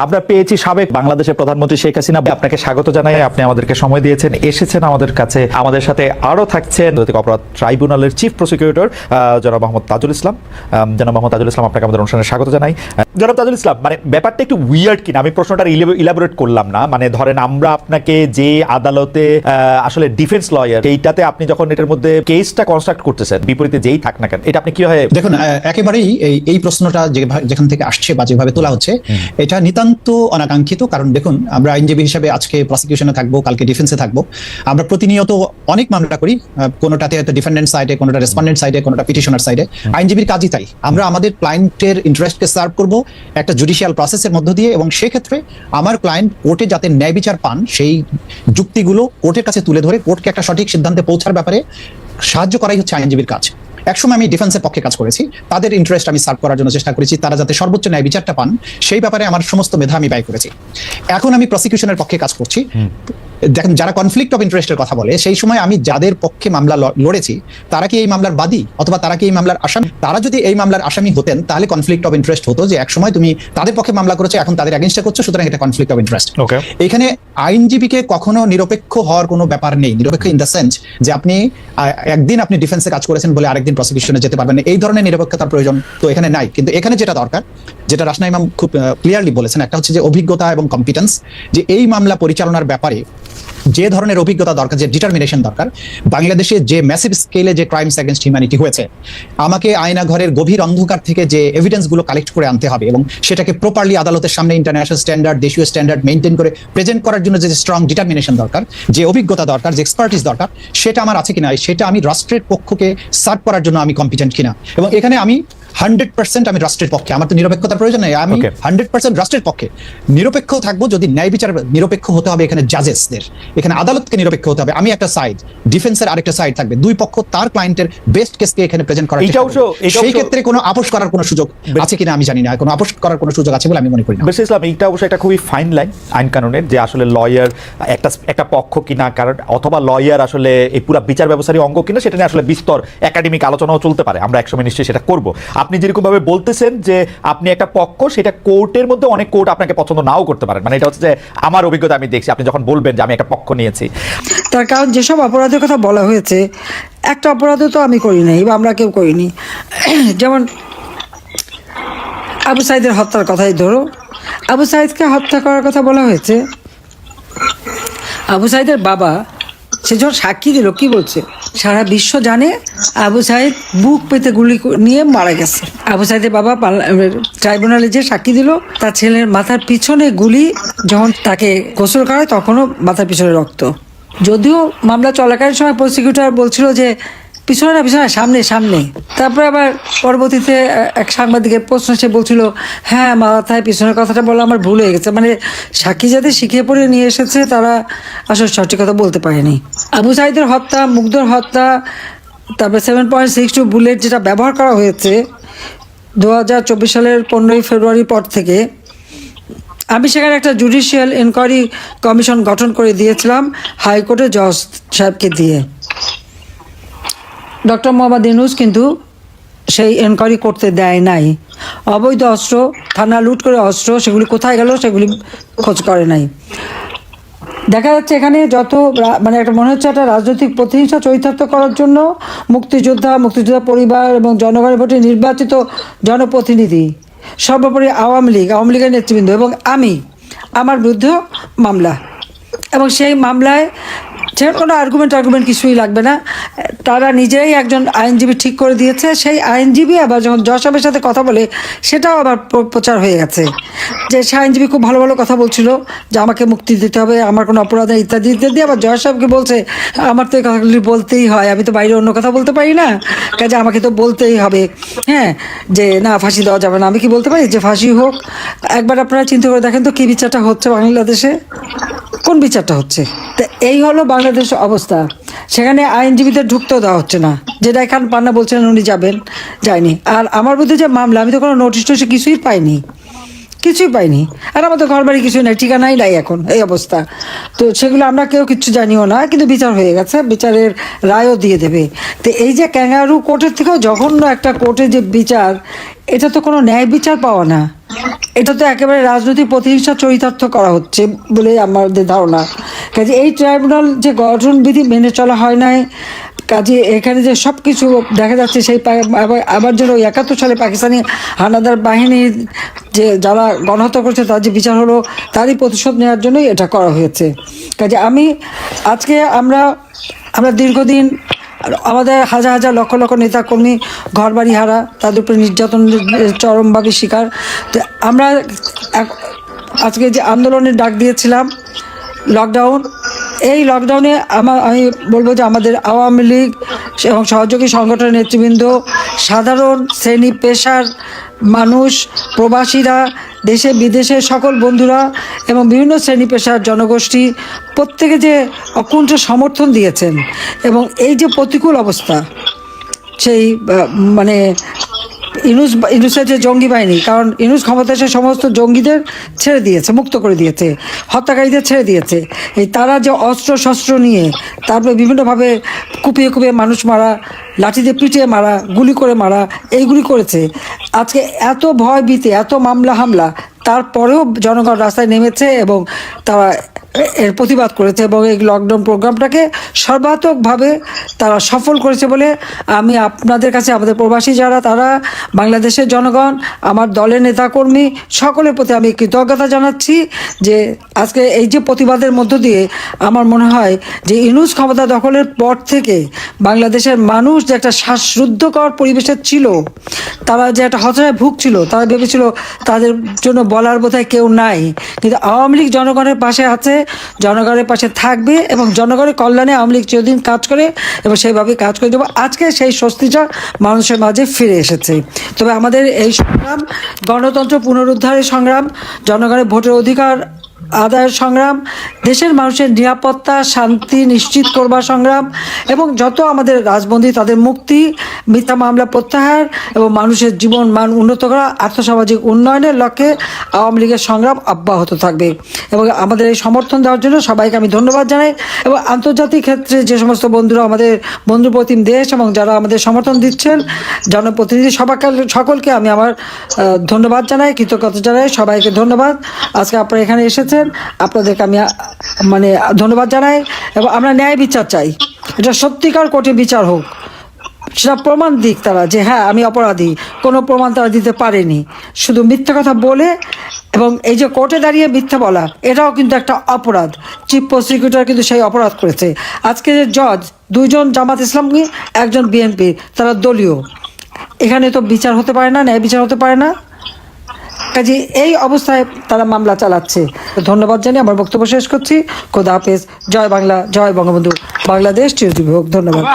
আমরা পেয়েছি সাবেক বাংলাদেশের প্রধানমন্ত্রী শেখ হাসিনা। আপনাকে স্বাগত জানাই, আপনি আমাদেরকে সময় দিয়েছেন, এসেছেন আমাদের কাছে। আমাদের সাথে আরো থাকছেন অপরাধ ট্রাইব্যুনালের চিফ প্রসিকিউটর জনাব মোহাম্মদ তাজুল ইসলাম। জনাব মোহাম্মদ তাজুল ইসলাম, আপনাকে আমাদের অনুষ্ঠানে স্বাগত জানাই। জনাব তাজুল ইসলাম, মানে ব্যাপারটা একটু উইয়ার্ড কিনা, আমি প্রশ্নটা ইলাবোরেট করলাম না। মানে ধরেন আমরা আপনাকে যে আদালতে আসলে ডিফেন্স লয়ার, এইটাতে আপনি যখন এটার মধ্যে কেসটা কনস্ট্রাক্ট করতেছেন, বিপরীতে যেই থাক না কেন, এটা আপনি কিভাবে দেখুন? একেবারেই এই প্রশ্নটা যেখান থেকে আসছে বা যেভাবে তোলা হচ্ছে, এটা নিতান্ত অনাকাঙ্ক্ষিত। কারণ দেখুন, আমরা আইনজীবী হিসেবে আজকে প্রসিকিউশনে থাকবো, কালকে ডিফেন্সে থাকবো। আমরা প্রতিনিয়ত অনেক মামলা করি, কোনোটাতে হয়তো ডিফেন্ডেন্ট সাইডে, কোনোটা রেসপন্ডেন্ট সাইডে, কোনোটা পিটিশনার সাইডে। আইনজীবীর কাজই তাই, আমরা আমাদের ক্লায়েন্টের ইন্টারেস্টকে সার্ভ করব একটা জুডিশিয়াল প্রসেসের মধ্য দিয়ে, এবং সেক্ষেত্রে আমার ক্লায়েন্ট কোর্টে যাতে ন্যায় বিচার পান, সেই যুক্তিগুলো কোর্টের কাছে তুলে ধরে কোর্টকে একটা সঠিক সিদ্ধান্তে পৌঁছার ব্যাপারে সাহায্য করাই হচ্ছে আইনজীবীর কাজ। একসময় আমি ডিফেন্সের পক্ষে কাজ করেছি, তাদের ইন্টারেস্ট আমি সার্ভ করার জন্য চেষ্টা করেছি, তারা যাতে সর্বোচ্চ ন্যায় বিচারটা পান সেই ব্যাপারে আমার সমস্ত মেধা আমি ব্যয় করেছি। এখন আমি প্রসিকিউশনের পক্ষে কাজ করছি। দেখেন, যারা কনফ্লিক্ট অফ ইন্টারেস্টের কথা বলে, সেই সময় আমি যাদের পক্ষে মামলা লড়েছি, তারা কি এই মামলার বাদী অথবা তারা কি এই মামলার আসামি? তারা যদি এই মামলার আসামি হতেন, তাহলে কনফ্লিক্ট অফ ইন্টারেস্ট হতো যে এক সময় তুমি তাদের পক্ষে মামলা করেছো, এখন তাদের এগেইনস্টে করছো, সুতরাং এটা কনফ্লিক্ট অফ ইন্টারেস্ট। এখানে আইনজীবীকে কখনো নিরপেক্ষ হওয়ার কোনো ব্যাপার নেই। নিরপেক্ষ ইন দ্য সেন্স যে আপনি একদিন আপনি ডিফেন্সে কাজ করেছেন বলে আরেকদিন প্রসিকিউশনে যেতে পারবেন না, এই ধরনের নিরপেক্ষতার প্রয়োজন তো এখানে নাই। কিন্তু এখানে যেটা দরকার, যেটা রাসনা ইমাম খুব ক্লিয়ারলি বলেছেন, একটা হচ্ছে যে অভিজ্ঞতা এবং কম্পিটেন্স, যে এই মামলা পরিচালনার ব্যাপারে যে ধরনের অভিজ্ঞতা দরকার, যে ডিটারমিনেশন দরকার। বাংলাদেশে যে ম্যাসিভ স্কেলে যে ক্রাইমস এগেইনস্ট হিউম্যানিটি হয়েছে, আমাকে আয়না ঘরের গভীর অন্ধকার থেকে যে এভিডেন্সগুলো কালেক্ট করে আনতে হবে এবং সেটাকে প্রপারলি আদালতের সামনে ইন্টারন্যাশনাল স্ট্যান্ডার্ড, দেশীয় স্ট্যান্ডার্ড মেনটেন করে প্রেজেন্ট করার জন্য যে স্ট্রং ডিটারমিনেশন দরকার, যে অভিজ্ঞতা দরকার, যে এক্সপার্টিস দরকার, সেটা আমার আছে কিনা, সেটা আমি রাষ্ট্রের পক্ষকে সার্ভ করার জন্য আমি কম্পিটেন্ট কিনা। এবং এখানে আমি 100% আমি রাষ্ট্রের পক্ষে, আমার তো নিরপেক্ষতার প্রয়োজন নেই, আমি 100% রাষ্ট্রের পক্ষে নিরপেক্ষ থাকবো। যদি ন্যায় বিচার নিরপেক্ষ হতে হবে, এখানে জাজেসদের, এখানে আদালতকে নিরপেক্ষ হতে হবে। আমি একটা সাইড, ডিফেন্সের আরেকটা সাইড থাকবে, দুই পক্ষ তার ক্লায়েন্টের বেস্ট কেসকে এখানে প্রেজেন্ট করার চেষ্টা করবে। সেই ক্ষেত্রে কোনো আপোষ করার কোনো সুযোগ আছে কিনা আমি জানি না, কোনো আপোষ করার কোনো সুযোগ আছে বলে আমি মনে করি না। বেশ ইসলাম, এইটা অবশ্যই একটা খুবই ফাইন লাইন আইন কানুনের, যে আসলে লয়ার একটা পক্ষ কিনা, কারণ অথবা লয়ার আসলে এই পুরো বিচার ব্যবস্থারই অঙ্গ কিনা, সেটা নিয়ে আসলে বিস্তর একাডেমিক আলোচনাও চলতে পারে। আমরা একসময় নিশ্চয়ই সেটা করব। আপনি যেরকম ভাবে বলতেছেন যে আপনি একটা পক্ষ, সেটা কোর্টের মধ্যে অনেক কোর্ট আপনাকে পছন্দ নাও করতে পারেন, মানে এটা হচ্ছে যে আমার অভিজ্ঞতা আমি দেখছি, আপনি যখন বলবেন যে আমি একটা পক্ষ নিয়েছি, তার কারণ যেসব অপরাধের কথা বলা হয়েছে, একটা অপরাধও তো আমি করি নাই বা আমরা কেউ করিনি। যেমন আবু সাইদের হত্যার কথাই ধরো, আবু সাইদকে হত্যা করার কথা বলা হয়েছে। আবু সাইদের বাবা সে যখন সাক্ষী দিল, কি বলছে? সারা বিশ্ব জানে আবু সাইদ বুক পেতে গুলি নিয়ে মারা গেছে। আবু সাইদের বাবা ট্রাইব্যুনালে যে সাক্ষী দিল, তার ছেলের মাথার পিছনে গুলি, যখন তাকে গোসল করায় তখনও মাথার পিছনে রক্ত। যদিও মামলা চলাকালীন সময় প্রসিকিউটর বলছিল যে পিছনে না, পিছনে সামনে সামনে। তারপরে আবার পরবর্তীতে এক সাংবাদিকের প্রশ্ন সে বলছিল, হ্যাঁ মাথায় পিছনের কথাটা বলা আমার ভুল হয়ে গেছে। মানে সাক্ষী যাদের শিখিয়ে পড়ে নিয়ে এসেছে, তারা আসলে সঠিক কথা বলতে পারেনি। আবু সাইদের হত্যা, মুগ্ধর হত্যা, তারপরে 7.62 বুলেট যেটা ব্যবহার করা হয়েছে 2024 সালের 15ই ফেব্রুয়ারি পর থেকে, আমি সেখানে একটা জুডিশিয়াল ইনকোয়ারি কমিশন গঠন করে দিয়েছিলাম হাইকোর্টের জজ সাহেবকে দিয়ে। ডক্টর মোহাম্মদ ইউনূস কিন্তু সেই এনকোয়ারি করতে দেয় নাই। অবৈধ অস্ত্র, থানা লুট করে অস্ত্র, সেগুলি কোথায় গেল সেগুলি খোঁজ করে নাই। দেখা যাচ্ছে এখানে যত মানে একটা মনে হচ্ছে একটা রাজনৈতিক প্রতিহিংসা চরিতার্থ করার জন্য মুক্তিযোদ্ধা পরিবার এবং জনগণের ভোটে নির্বাচিত জনপ্রতিনিধি, সর্বোপরি আওয়ামী লীগের নেতৃবৃন্দ এবং আমার বিরুদ্ধে মামলা, এবং সেই মামলায় সে কোনো আর্গুমেন্ট কিছুই লাগবে না। তারা নিজেই একজন আইনজীবী ঠিক করে দিয়েছে। সেই আইনজীবী আবার যখন জজ সাহেবের সাথে কথা বলে, সেটাও আবার প্রচার হয়ে গেছে যে সে আইনজীবী খুব ভালো ভালো কথা বলছিল যে আমাকে মুক্তি দিতে হবে, আমার কোনো অপরাধ নেই ইত্যাদি ইত্যাদি। আবার জজ সাহেবকে বলছে আমার তো এই কথাগুলি বলতেই হয়, আমি তো বাইরে অন্য কথা বলতে পারি না, কাজে আমাকে তো বলতেই হবে, হ্যাঁ, যে না ফাঁসি দেওয়া যাবে না। আমি কি বলতে পারি যে ফাঁসি হোক? একবার আপনারা চিন্তা করে দেখেন তো কি বিচারটা হচ্ছে বাংলাদেশে, কোন বিচারটা হচ্ছে? তো এই হলো বাংলাদেশের অবস্থা। সেখানে আইনজীবীদের ঢুকতেও দেওয়া হচ্ছে না, যেটা এখান পান্না বলছেন উনি যাবেন, যায়নি। আর আমার বিরুদ্ধে যে মামলা, আমি তো কোনো নোটিশ কিছুই পাইনি, কিছুই পাইনি। আর আমাদের ঘর বাড়ি কিছুই নাই, ঠিকানাই নাই এখন এই অবস্থা। তো সেগুলো আমরা কেউ কিচ্ছু জানিও না, কিন্তু বিচার হয়ে গেছে, বিচারের রায়ও দিয়ে দেবে। তো এই যে ক্যাঙ্গারু কোর্টের থেকেও জঘন্য একটা কোর্টের যে বিচার, এটা তো কোনো ন্যায় বিচার পাওয়া না, এটা তো একেবারে রাজনৈতিক প্রতিহিংসা চরিতার্থ করা হচ্ছে বলে আমাদের ধারণা। কাজে এই ট্রাইব্যুনাল যে গঠনবিধি মেনে চলা হয় নাই, কাজে এখানে যে সব কিছু দেখা যাচ্ছে সেই আবার যেন 71 সালে পাকিস্তানি হানাদার বাহিনীর যে যারা গণহত্যা করছে তার যে বিচার হলো, তারই প্রতিশোধ নেওয়ার জন্যই এটা করা হয়েছে। কাজে আজকে আমরা দীর্ঘদিন আমাদের হাজার হাজার লক্ষ লক্ষ নেতাকর্মী ঘর বাড়ি হারা, তাদের উপরে নির্যাতনের চরমভাবে শিকার। তো আমরা আজকে যে আন্দোলনের ডাক দিয়েছিলাম, লকডাউন, এই লকডাউনে আমি বলবো যে আমাদের আওয়ামী লীগ এবং সহযোগী সংগঠনের নেতৃবৃন্দ, সাধারণ শ্রেণী পেশার মানুষ, প্রবাসীরা, দেশে বিদেশে সকল বন্ধুরা এবং বিভিন্ন শ্রেণী পেশার জনগোষ্ঠী প্রত্যেকে যে অকুণ্ঠ সমর্থন দিয়েছেন, এবং এই যে প্রতিকূল অবস্থা, সেই মানে ইনুসের যে জঙ্গি বাহিনী, কারণ ইনুস ক্ষমতা এসে সমস্ত জঙ্গিদের ছেড়ে দিয়েছে, মুক্ত করে দিয়েছে, হত্যাকারীদের ছেড়ে দিয়েছে। এই তারা যে অস্ত্র শস্ত্র নিয়ে তারপরে বিভিন্নভাবে কুপিয়ে কুপিয়ে মানুষ মারা, লাঠি দিয়ে পিটিয়ে মারা, গুলি করে মারা, এইগুলি করেছে। আজকে এত ভয় ভীতি, এত মামলা হামলা, তারপরেও জনগণ রাস্তায় নেমেছে এবং তারা এর প্রতিবাদ করেছে, এবং এই লকডাউন প্রোগ্রামটাকে সর্বাত্মকভাবে তারা সফল করেছে বলে আমি আপনাদের কাছে, আমাদের প্রবাসী যারা, তারা বাংলাদেশের জনগণ, আমার দলের নেতাকর্মী সকলের প্রতি আমি কৃতজ্ঞতা জানাচ্ছি যে আজকে এই যে প্রতিবাদের মধ্য দিয়ে আমার মনে হয় যে ইউনূস ক্ষমতা দখলের পর থেকে বাংলাদেশের মানুষ যে একটা শ্বাসরুদ্ধকর পরিবেশে ছিল, তারা যে একটা হতাশায় ভুগছিল, তারা ভেবেছিল তাদের জন্য বলার বোধহয় কেউ নাই, কিন্তু আওয়ামী লীগ জনগণের পাশে আছে, জনগণের পাশে থাকবে এবং জনগণের কল্যাণে আওয়ামী লীগ চিরদিন কাজ করে এবং সেইভাবে কাজ করে দেবো। আজকে সেই স্বস্তিটা মানুষের মাঝে ফিরে এসেছে। তবে আমাদের এই সংগ্রাম গণতন্ত্র পুনরুদ্ধারের সংগ্রাম, জনগণের ভোটের অধিকার আদায়ের সংগ্রাম, দেশের মানুষের নিরাপত্তা শান্তি নিশ্চিত করবার সংগ্রাম, এবং যত আমাদের রাজবন্দী তাদের মুক্তি, মিথ্যা মামলা প্রত্যাহার এবং মানুষের জীবন মান উন্নত করা, আর্থসামাজিক উন্নয়নের লক্ষ্যে আওয়ামী লীগের সংগ্রাম অব্যাহত থাকবে। এবং আমাদের এই সমর্থন দেওয়ার জন্য সবাইকে আমি ধন্যবাদ জানাই, এবং আন্তর্জাতিক ক্ষেত্রে যে সমস্ত বন্ধুরা, আমাদের বন্ধুপ্রতিম দেশ এবং যারা আমাদের সমর্থন দিচ্ছেন, জনপ্রতিনিধি সকলকে আমি আমার ধন্যবাদ জানাই, কৃতজ্ঞতা জানাই, সবাইকে ধন্যবাদ। আজকে আপনারা এখানে এসেছেন, আপনাদেরকে আমি মানে ধন্যবাদ জানাই, এবং আমরা ন্যায় বিচার চাই, এটা সত্যিকার কোর্টে বিচার হোক, সেটা প্রমাণ দিক তারা যে হ্যাঁ আমি অপরাধী। কোনো প্রমাণ তারা দিতে পারেনি, শুধু মিথ্যা কথা বলে, এবং এই যে কোর্টে দাঁড়িয়ে মিথ্যা বলা, এটাও কিন্তু একটা অপরাধ। চিফ প্রসিকিউটর কিন্তু সেই অপরাধ করেছে। আজকে যে জজ, 2 জন জামাত ইসলামী, 1 জন বিএনপি, তারা দলীয়, এখানে তো বিচার হতে পারে না, ন্যায় বিচার হতে পারে না। কাজে এই অবস্থায় তারা মামলা চালাচ্ছে। ধন্যবাদ জানিয়ে আমার বক্তব্য শেষ করছি। খোদা হাফেজ। জয় বাংলা, জয় বঙ্গবন্ধু, বাংলাদেশ চিরজীবী হোক। ধন্যবাদ।